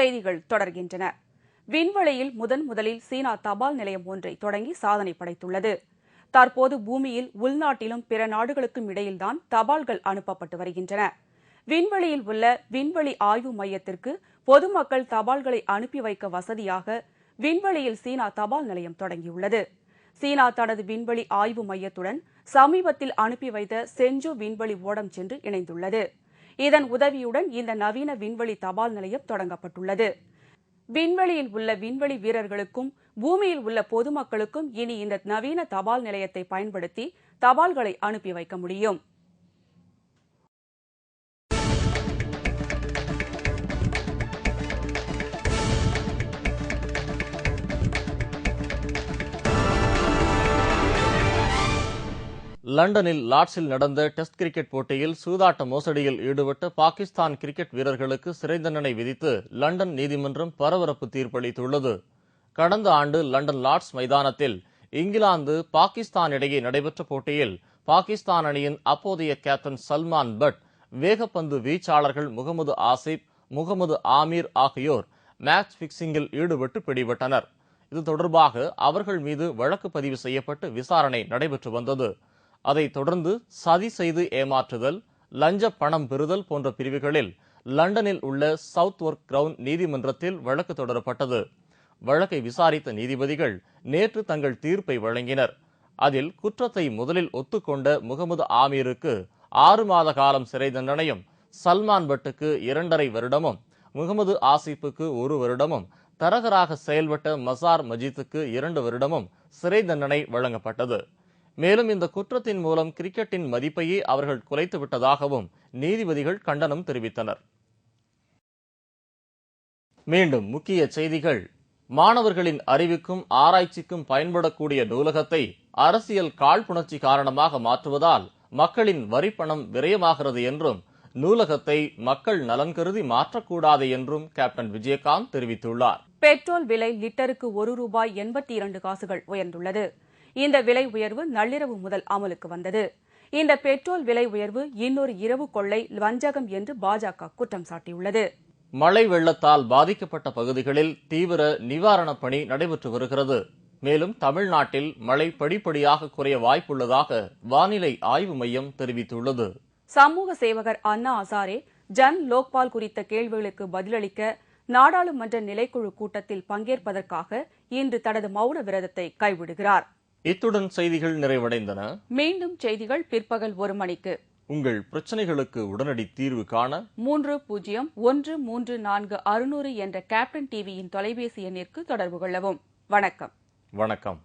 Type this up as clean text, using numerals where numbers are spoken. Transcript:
செய்திகள் தொடர்கின்றன. விண்வெளியில் முதலில் சீனா தபால் நிலையம் ஒன்றை தொடங்கி சாதனை படைத்துள்ளது. தற்போது பூமியில் உள்நாட்டிலும் பிற நாடுகளுக்கும் இடையில்தான் தபால்கள் அனுப்பப்பட்டு வருகின்றன. விண்வெளியில் உள்ள விண்வெளி ஆய்வு மையத்திற்கு பொதுமக்கள் தபால்களை அனுப்பி வைக்க வசதியாக விண்வெளியில் சீனா தபால் நிலையம் தொடங்கியுள்ளது. சீனா தனது விண்வெளி ஆய்வு மையத்துடன் சமீபத்தில் அனுப்பி வைத்த செஞ்சு விண்வெளி ஓடம் சென்று இணைந்துள்ளது. இதன் உதவியுடன் இந்த நவீன விண்வெளி தபால் நிலையம் தொடங்கப்பட்டுள்ளது. விண்வெளியில் உள்ள விண்வெளி வீரர்களுக்கும் பூமியில் உள்ள பொதுமக்களுக்கும் இனி இந்த நவீன தபால் நிலையத்தை பயன்படுத்தி தபால்களை அனுப்பி வைக்க முடியும். லண்டனில் லார்ட்ஸில் நடந்த டெஸ்ட் கிரிக்கெட் போட்டியில் சூதாட்ட மோசடியில் ஈடுபட்ட பாகிஸ்தான் கிரிக்கெட் வீரர்களுக்கு சிறை தண்டனை விதித்து லண்டன் நீதிமன்றம் பரபரப்பு தீர்ப்பளித்துள்ளது. கடந்த ஆண்டு லண்டன் லார்ட்ஸ் மைதானத்தில் இங்கிலாந்து பாகிஸ்தான் இடையே நடைபெற்ற போட்டியில் பாகிஸ்தான் அணியின் அப்போதைய கேப்டன் சல்மான் பட், வேகப்பந்து வீச்சாளர்கள் முகமது ஆசிப், முகமது ஆமீர் ஆகியோர் மேட்ச் பிக்சிங்கில் ஈடுபட்டு பிடிபட்டனர். இது தொடர்பாக அவர்கள் மீது வழக்கு பதிவு செய்யப்பட்டு விசாரணை நடைபெற்று வந்தது. அதைத் தொடர்ந்து சதி செய்து ஏமாற்றுதல், லஞ்ச பணம் பெறுதல் போன்ற பிரிவுகளில் லண்டனில் உள்ள சவுத்வொர்க் கிரவுன் நீதிமன்றத்தில் வழக்கு தொடரப்பட்டது. வழக்கை விசாரித்த நீதிபதிகள் நேற்று தங்கள் தீர்ப்பை வழங்கினர். அதில் குற்றத்தை முதலில் ஒத்துக்கொண்ட முகமது ஆமீருக்கு 6 மாத காலம் சிறை தண்டனையும், சல்மான் பட்டுக்கு 2.5 வருடமும், முகமது ஆசிப்புக்கு 1 வருடமும், தரகராக செயல்பட்ட மசார் மஜீத்துக்கு 2 வருடமும் சிறை தண்டனை வழங்கப்பட்டது. மேலும் இந்த குற்றத்தின் மூலம் கிரிக்கெட்டின் மதிப்பையே அவர்கள் குலைத்து விட்டதாகவும் நீதிபதிகள் கண்டனம் தெரிவித்தனர். மீண்டும் முக்கிய செய்திகள். மாணவர்களின் அறிவுக்கும் ஆராய்ச்சிக்கும் பயன்படக்கூடிய நூலகத்தை அரசியல் காழ்ப்புணர்ச்சி காரணமாக மாற்றுவதால் மக்களின் வரிப்பணம் விரயமாகிறது என்றும், நூலகத்தை மக்கள் நலன் கருதி மாற்றக்கூடாது என்றும் கேப்டன் விஜயகாந்த் தெரிவித்துள்ளார். பெட்ரோல் விலை லிட்டருக்கு ₹1.82 உயர்ந்துள்ளது. இந்த விலை உயர்வு நள்ளிரவு முதல் அமலுக்கு வந்தது. இந்த பெட்ரோல் விலை உயர்வு இன்னொரு இரவு கொள்ளை, வஞ்சகம் என்று பாஜக குற்றம் சாட்டியுள்ளது. மழை வெள்ளத்தால் பாதிக்கப்பட்ட பகுதிகளில் தீவிர நிவாரணப் பணி நடைபெற்று வருகிறது. மேலும் தமிழ்நாட்டில் மழை படிப்படியாக குறைய வாய்ப்புள்ளதாக வானிலை ஆய்வு மையம் தெரிவித்துள்ளது. சமூக சேவகர் அண்ணா ஹசாரே ஜன் லோக்பால் குறித்த கேள்விகளுக்கு பதிலளிக்க நாடாளுமன்ற நிலைக்குழு கூட்டத்தில் பங்கேற்பதற்காக இன்று தனது மௌன விரதத்தை கைவிடுகிறார். இத்துடன் செய்திகள் நிறைவடைந்தன. மீண்டும் செய்திகள் பிற்பகல் 1 மணிக்கு. உங்கள் பிரச்சனைகளுக்கு உடனடி தீர்வு காண 30134600 என்ற கேப்டன் டிவியின் தொலைபேசி எண்ணிற்கு தொடர்பு கொள்ளவும். வணக்கம். வணக்கம்.